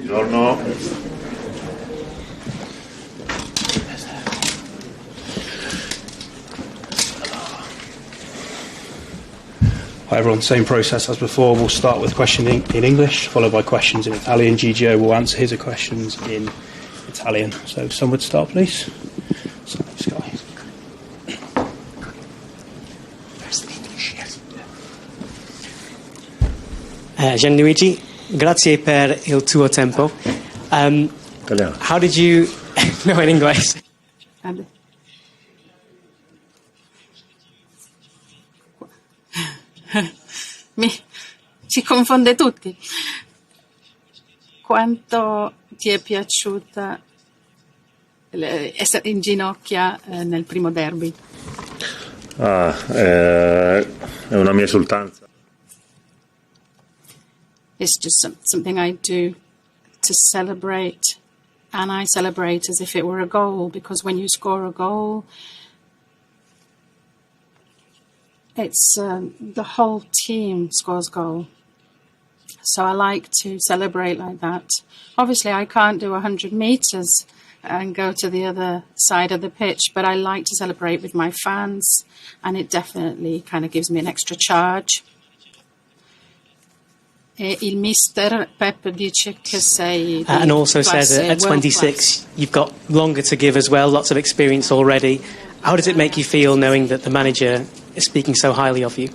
Buongiorno. Hi everyone, same process as before. We'll start with questioning in English, followed by questions in Italian. Gigio will answer his questions in Italian. So if someone would start, please. So, Sky. First English, yes. Gianluigi, grazie per il tuo tempo. How did you... no, in English. Ci confonde tutti. Quanto ti è piaciuta essere in ginocchia nel primo derby? È una mia esultanza. It's just something I do to celebrate, and I celebrate as if it were a goal, because when you score a goal, it's the whole team scores goal. So I like to celebrate like that. Obviously, I can't do 100 meters and go to the other side of the pitch, but I like to celebrate with my fans, and it definitely kind of gives me an extra charge. Il mister Pep dice che sei And also says that at 26, you've got longer to give as well, lots of experience already. How does it make you feel knowing that the manager is speaking so highly of you?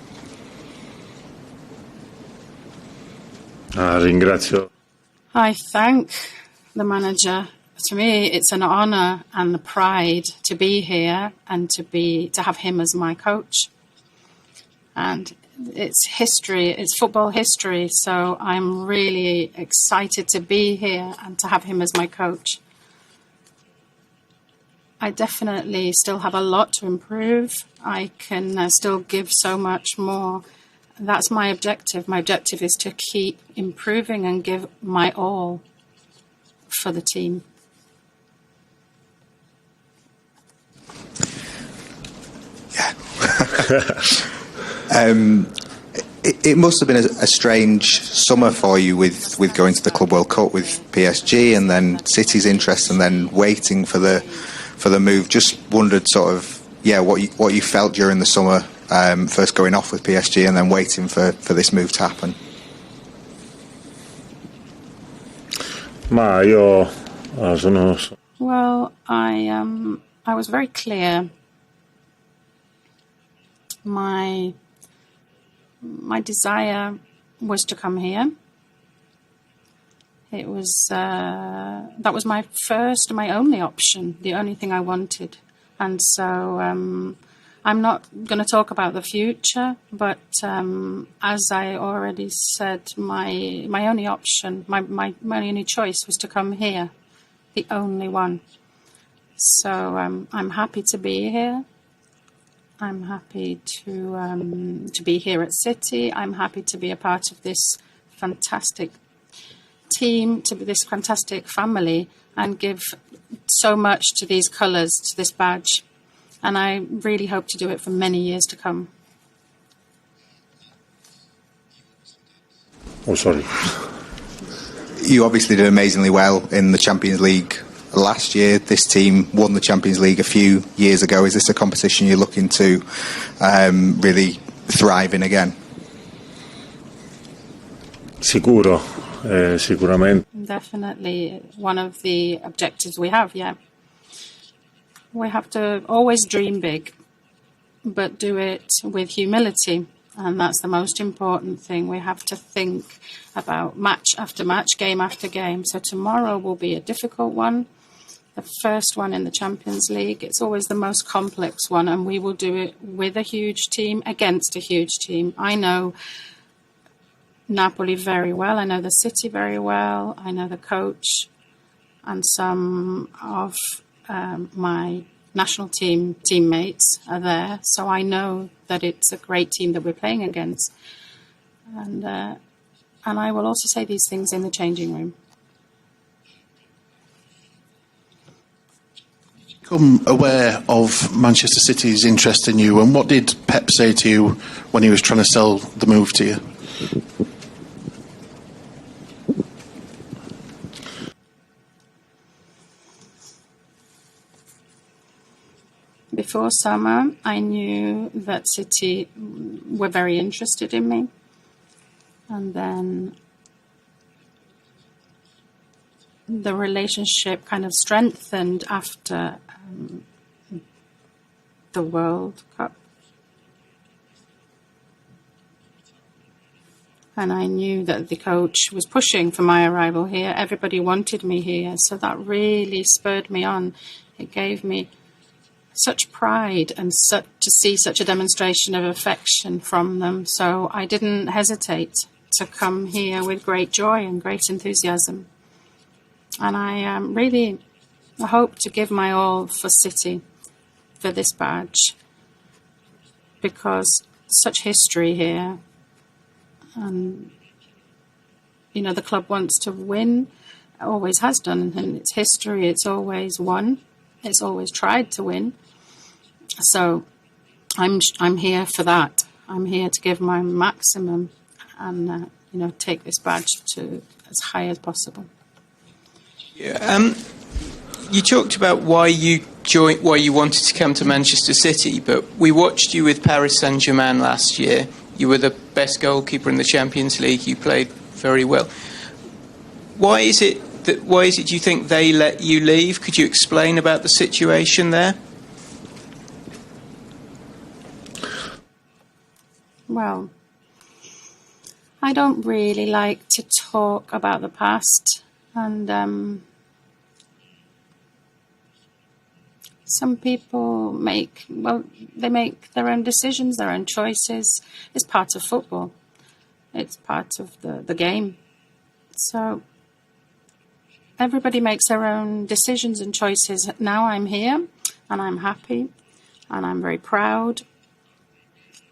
Ringrazio. I thank the manager. To me, it's an honour and a pride to be here and to have him as my coach. And it's history, it's football history, so I'm really excited to be here and to have him as my coach. I definitely still have a lot to improve. I can still give so much more. That's my objective. My objective is to keep improving and give my all for the team. Yeah. It must have been a strange summer for you with going to the Club World Cup with PSG and then City's interest and then waiting for the move. Just wondered sort of what you felt during the summer, first going off with PSG and then waiting for this move to happen. Well, I was very clear. My desire was to come here. It was that was my first, my only option, the only thing I wanted. And so I'm not going to talk about the future, but as I already said, my only option, my only choice was to come here, the only one. So I'm happy to be here. I'm happy to be here at City. I'm happy to be a part of this fantastic team, to be this fantastic family, and give so much to these colours, to this badge. And I really hope to do it for many years to come. Oh, sorry. You obviously did amazingly well in the Champions League last year. This team won the Champions League a few years ago. Is this a competition you're looking to really thrive in again? Sicuro, sicuramente. Definitely one of the objectives we have, yeah. We have to always dream big, but do it with humility. And that's the most important thing. We have to think about match after match, game after game. So tomorrow will be a difficult one. The first one in the Champions League. It's always the most complex one, and we will do it with a huge team, against a huge team. I know Napoli very well. I know the City very well. I know the coach and some of my national team teammates are there. So I know that it's a great team that we're playing against. And I will also say these things in the changing room. Become aware of Manchester City's interest in you, and what did Pep say to you when he was trying to sell the move to you? before summer, I knew that City were very interested in me. And then the relationship kind of strengthened after the World Cup. And I knew that the coach was pushing for my arrival here. Everybody wanted me here. So that really spurred me on. It gave me such pride and to see such a demonstration of affection from them. So I didn't hesitate to come here with great joy and great enthusiasm. And I really hope to give my all for City, for this badge, because such history here. And, you know, the club wants to win, always has done. In its history, it's always won. It's always tried to win. So I'm here for that. I'm here to give my maximum and, you know, take this badge to as high as possible. Yeah. You talked about why you wanted to come to Manchester City, but we watched you with Paris Saint-Germain last year. You were the best goalkeeper in the Champions League. You played very well. Why is it do you think they let you leave? Could you explain about the situation there? Well, I don't really like to talk about the past, and some people make their own decisions, their own choices. It's part of football. It's part of the game. So everybody makes their own decisions and choices. Now I'm here, and I'm happy, and I'm very proud,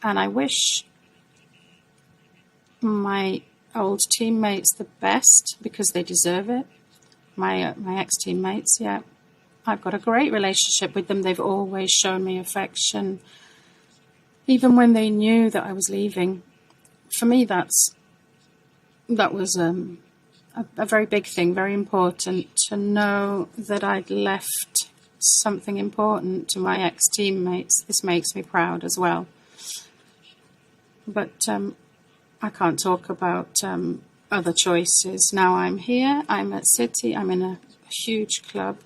and I wish my old teammates the best because they deserve it. My ex-teammates, yeah. I've got a great relationship with them. They've always shown me affection, even when they knew that I was leaving. For me, that was a very big thing, very important to know that I'd left something important to my ex-teammates. This makes me proud as well. But I can't talk about other choices. Now I'm here, I'm at City, I'm in a huge club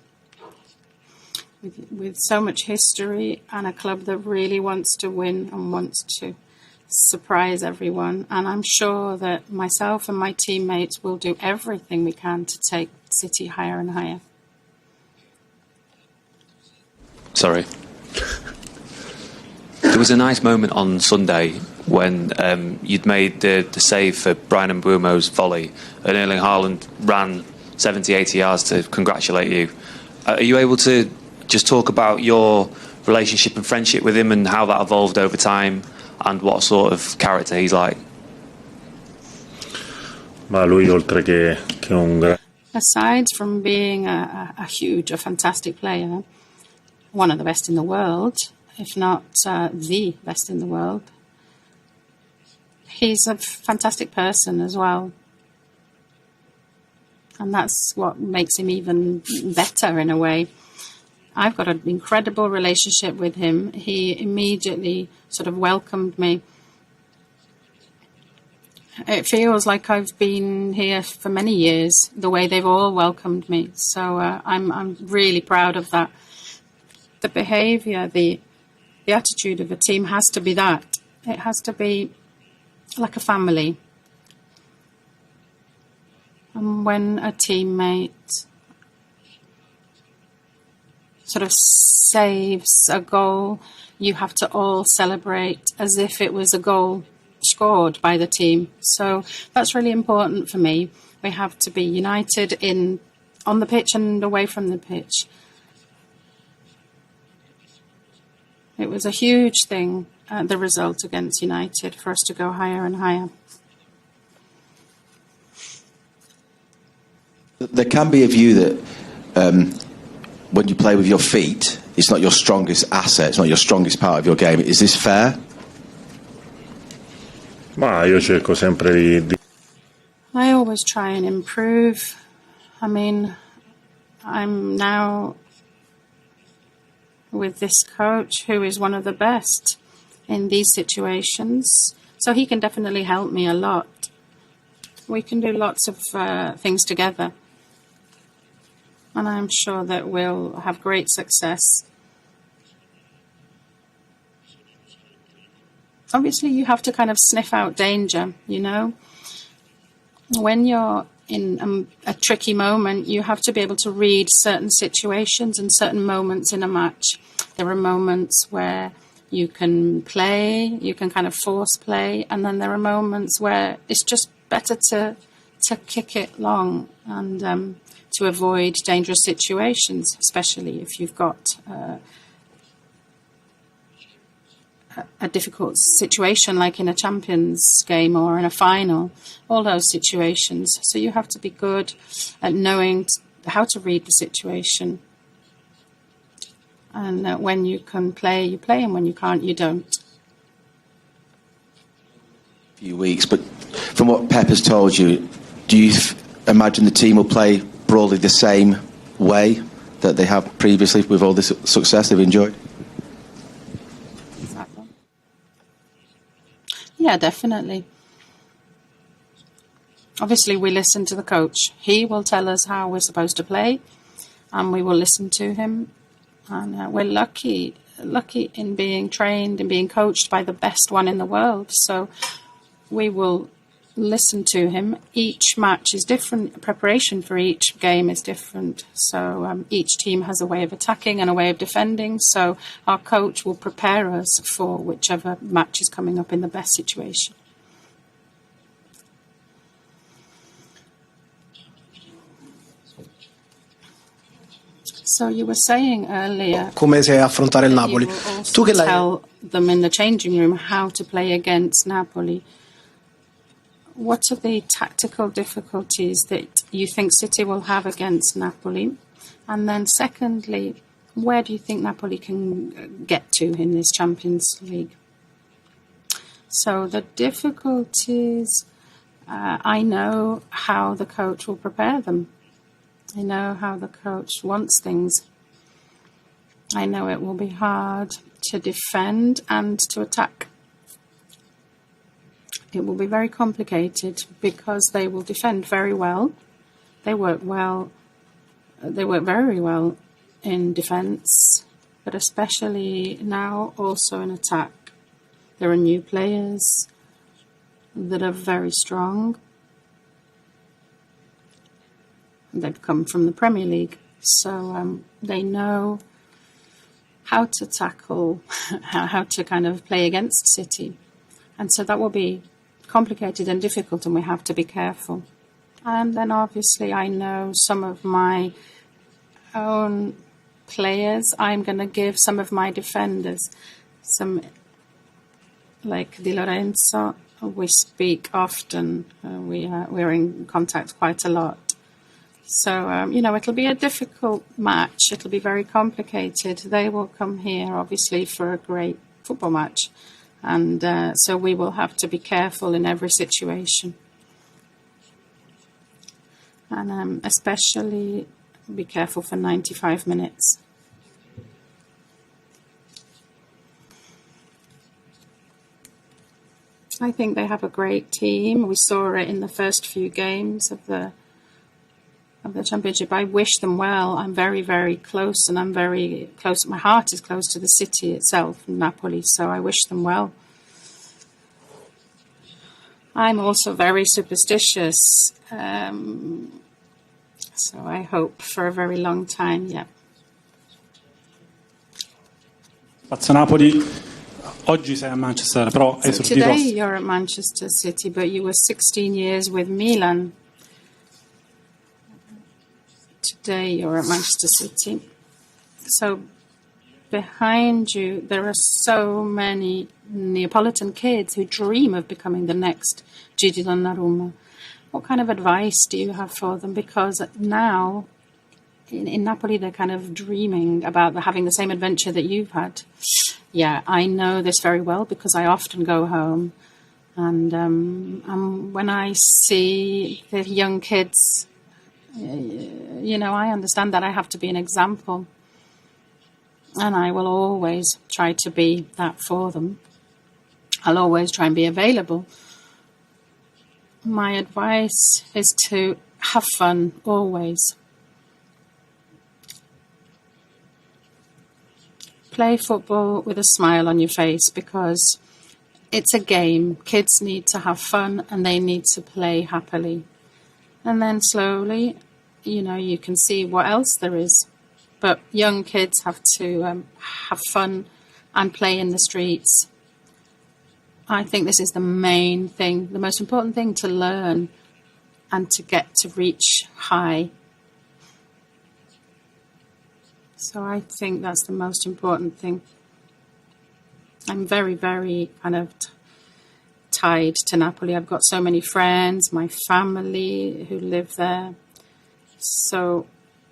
with so much history and a club that really wants to win and wants to surprise everyone. And I'm sure that myself and my teammates will do everything we can to take City higher and higher. Sorry. There was a nice moment on Sunday when you'd made the save for Brian Mbeumo's volley and Erling Haaland ran 70, 80 yards to congratulate you. Are you able to just talk about your relationship and friendship with him and how that evolved over time and what sort of character he's like? Ma lui oltre che un Aside from being a fantastic player, one of the best in the world, if not the best in the world, he's a fantastic person as well. And that's what makes him even better in a way. I've got an incredible relationship with him. He immediately sort of welcomed me. It feels like I've been here for many years, the way they've all welcomed me. So I'm really proud of that. The behaviour, the attitude of a team has to be that. It has to be like a family. And when a teammate sort of saves a goal, you have to all celebrate as if it was a goal scored by the team. So that's really important for me. We have to be united on the pitch and away from the pitch. It was a huge thing, the result against United, for us to go higher and higher. There can be a view that when you play with your feet, it's not your strongest asset, it's not your strongest part of your game. Is this fair? Ma io cerco sempre di I always try and improve. I mean, I'm now with this coach who is one of the best in these situations. So he can definitely help me a lot. We can do lots of things together. And I'm sure that we'll have great success. Obviously, you have to kind of sniff out danger, you know. When you're in a tricky moment, you have to be able to read certain situations and certain moments in a match. There are moments where you can play, you can kind of force play, and then there are moments where it's just better to kick it long and to avoid dangerous situations, especially if you've got a difficult situation like in a Champions game or in a final, all those situations. So you have to be good at knowing how to read the situation. And when you can play, you play, and when you can't, you don't. Few weeks, but from what Pep has told you, do you imagine the team will play broadly the same way that they have previously with all this success they've enjoyed? Exactly. Yeah, definitely. Obviously, we listen to the coach. He will tell us how we're supposed to play, and we will listen to him. And we're lucky in being trained and being coached by the best one in the world. So we will listen to him. Each match is different. Preparation for each game is different. So each team has a way of attacking and a way of defending. So our coach will prepare us for whichever match is coming up in the best situation. So you were saying earlier, come sai affrontare il Napoli. you will Tu also che l'hai tell them in the changing room how to play against Napoli. What are the tactical difficulties that you think City will have against Napoli? And then secondly, where do you think Napoli can get to in this Champions League? So the difficulties, I know how the coach will prepare them. I know how the coach wants things. I know it will be hard to defend and to attack. It will be very complicated because they will defend very well. They work well. They work very well in defence, but especially now also in attack. There are new players that are very strong. They've come from the Premier League, so they know how to tackle, how to kind of play against City. And so that will be complicated and difficult, and we have to be careful. And then obviously I know some of my own players. I'm going to give some of my defenders, some like Di Lorenzo. We speak often. We're in contact quite a lot. So, it'll be a difficult match. It'll be very complicated. They will come here, obviously, for a great football match. And so we will have to be careful in every situation. And especially be careful for 95 minutes. I think they have a great team. We saw it in the first few games of the championship. I wish them well. I'm very, very close, and I'm very close. My heart is close to the city itself, Napoli, so I wish them well. I'm also very superstitious, so I hope for a very long time, yeah. Pazzo Napoli, oggi sei a Manchester, però hai So esordito. today you're at Manchester City, but you were 16 years with Milan. Today you're at Manchester City. So behind you there are so many Neapolitan kids who dream of becoming the next Gigi Donnarumma. What kind of advice do you have for them? Because now in Napoli they're kind of dreaming about having the same adventure that you've had. Yeah, I know this very well because I often go home, and when I see the young kids, I understand that I have to be an example. and I will always try to be that for them. I'll always try and be available. My advice is to have fun always. Play football with a smile on your face, because it's a game. Kids need to have fun and they need to play happily. And then slowly, you can see what else there is. But young kids have to have fun and play in the streets. I think this is the main thing, the most important thing to learn and to get to reach high. So I think that's the most important thing. I'm very, very kind of tied to Napoli. I've got so many friends, my family who live there. So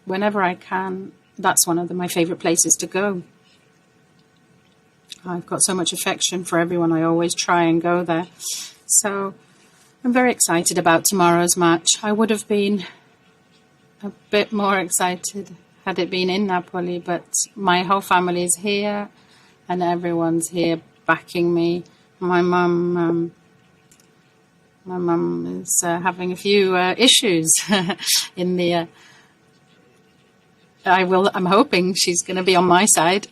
whenever I can, that's one of my favourite places to go. I've got so much affection for everyone. I always try and go there. So I'm very excited about tomorrow's match. I would have been a bit more excited had it been in Napoli, but my whole family is here and everyone's here backing me. My mum is having a few issues in the. I'm hoping she's going to be on my side,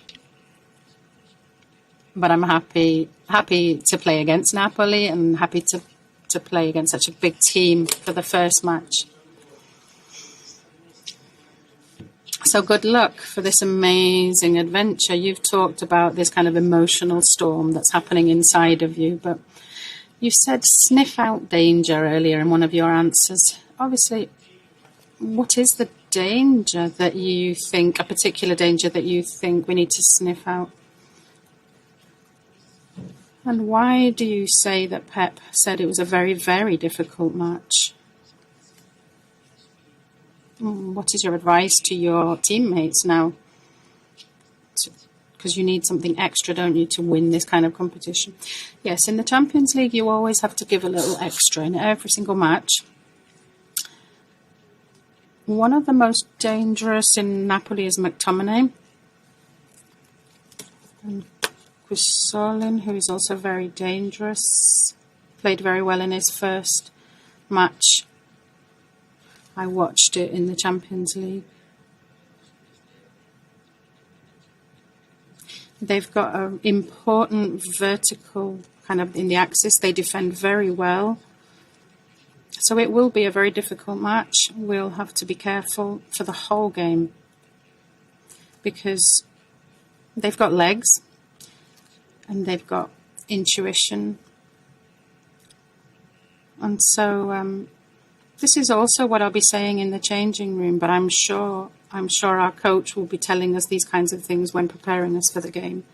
but I'm happy to play against Napoli and happy to play against such a big team for the first match. So good luck for this amazing adventure. You've talked about this kind of emotional storm that's happening inside of you, but you said sniff out danger earlier in one of your answers. Obviously, what is the danger that you think, a particular danger that you think we need to sniff out? And why do you say that Pep said it was a very, very difficult match? What is your advice to your teammates now? Because you need something extra, don't you, to win this kind of competition? Yes, in the Champions League, you always have to give a little extra in every single match. One of the most dangerous in Napoli is McTominay. And Quisolin, who is also very dangerous, played very well in his first match. I watched it in the Champions League. They've got an important vertical kind of in the axis. They defend very well. So it will be a very difficult match. We'll have to be careful for the whole game because they've got legs and they've got intuition. And so this is also what I'll be saying in the changing room, but I'm sure our coach will be telling us these kinds of things when preparing us for the game.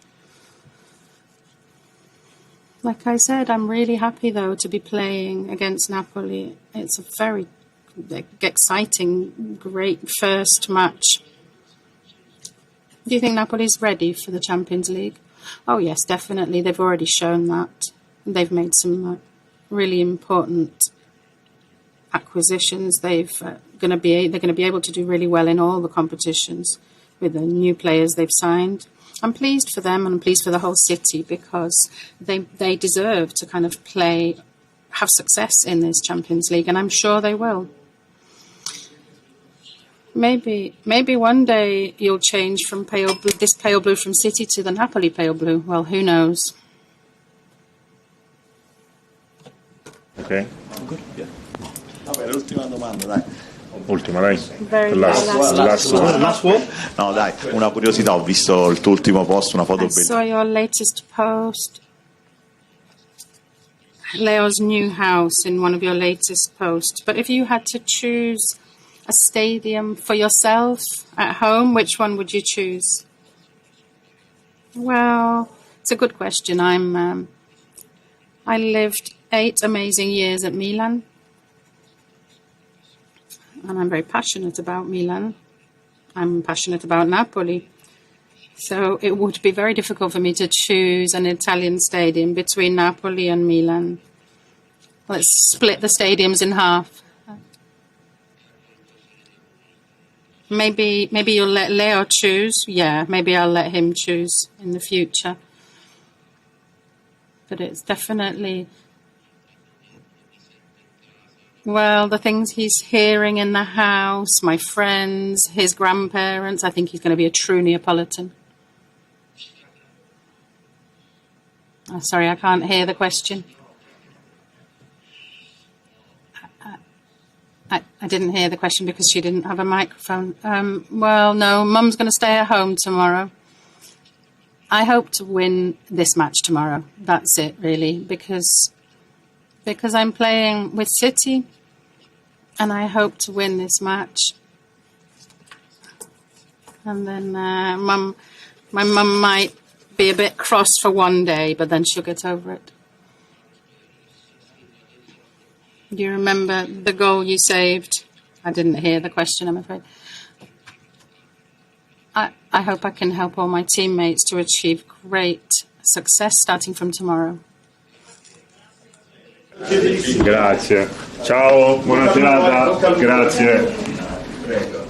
Like I said, I'm really happy, though, to be playing against Napoli. It's a very exciting, great first match. Do you think Napoli's ready for the Champions League? Oh, yes, definitely. They've already shown that. They've made some really important acquisitions. They're going to be able to do really well in all the competitions with the new players they've signed. I'm pleased for them and I'm pleased for the whole city because they deserve to kind of have success in this Champions League, and I'm sure they will. Maybe one day you'll change from this pale blue from City to the Napoli pale blue. Well, who knows? Ok. Good? Yeah. Vabbè, l'ultima domanda, dai. Ultima, dai. Very Last one. No, dai, una curiosità, ho visto il tuo ultimo post, una foto I saw your latest post. Leo's new house in one of your latest posts. But if you had to choose a stadium for yourself at home, which one would you choose? Well, it's a good question. I lived 8 amazing years at Milan. And I'm very passionate about Milan. I'm passionate about Napoli. So it would be very difficult for me to choose an Italian stadium between Napoli and Milan. Let's split the stadiums in half. Maybe you'll let Leo choose. Yeah, maybe I'll let him choose in the future. But it's definitely, well, the things he's hearing in the house, my friends, his grandparents, I think he's going to be a true Neapolitan. Oh, sorry, I can't hear the question. I didn't hear the question because she didn't have a microphone. Well, no, Mum's going to stay at home tomorrow. I hope to win this match tomorrow. That's it, really, because I'm playing with City, and I hope to win this match. And then my mum might be a bit cross for one day, but then she'll get over it. Do you remember the goal you saved? I didn't hear the question, I'm afraid. I hope I can help all my teammates to achieve great success starting from tomorrow. Grazie. Ciao, buona serata. Grazie. Prego.